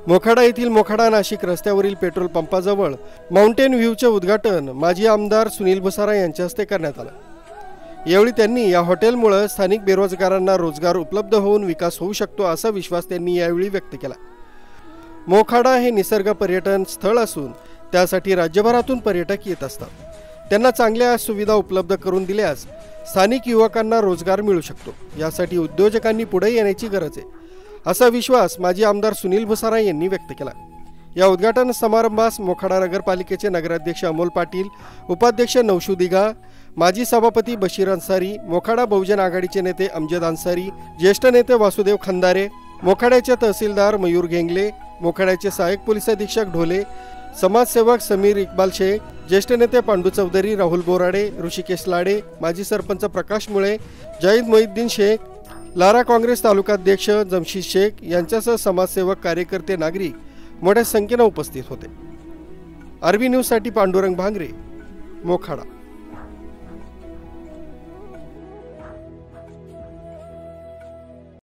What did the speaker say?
मोखाडा येथील मोखाडा नाशिक रस्त्यावरील petrol पंपाजवळ mountain व्ह्यूचे उद्घाटन माजी आमदार सुनील भुसारा यांच्या हस्ते करण्यात आले। यावेळी त्यांनी या हॉटेलमुळे स्थानिक बेरोजगारांना रोजगार उपलब्ध होऊन विकास होऊ शकतो असा विश्वास त्यांनी यावेळी व्यक्त केला। मोखाडा हे निसर्ग पर्यटन स्थळ असून त्यासाठी राज्यभरातून पर्यटक येत असतात। त्यांना चांगल्या सुविधा उपलब्ध करून दिल्यास स्थानिक युवकांना रोजगार मिळू शकतो। यासाठी उद्योजकांनी पुढे येण्याची गरज आहे असा विश्वास माजी आमदार सुनील भुसारा यांनी व्यक्त केला। या उद्घाटन समारंभास मोखाडा नगरपालिकेचे नगराध्यक्ष अमोल पाटील, उपाध्यक्ष नौशू दिघा, माजी सभापती बशीर अन्सारी, मोखाडा बहुजन आघाडीचे नेते अमजद अन्सारी, ज्येष्ठ नेते वासुदेव खंदारे, मोखाड्याचे तहसीलदार मयूर घेंगले, मोखाड्याचे सहाय्यक पोलीस अधीक्षक ढोले, समाजसेवक समीर इक्बाल शेख, ज्येष्ठ नेते पांडू चौधरी, राहुल बोराडे, ऋषिकेश लाडे, माजी सरपंच प्रकाश मुळे, जाहीद मोहिद्दीन शेख, लारा काँग्रेस तालुकाध्यक्ष जमशीद शेख यांच्यासह समाजसेवक, कार्यकर्ते, नागरिक मोठ्या संख्येने उपस्थित होते। आरबी न्यूजसाठी पांडुरंग भांगरे, मोखाडा।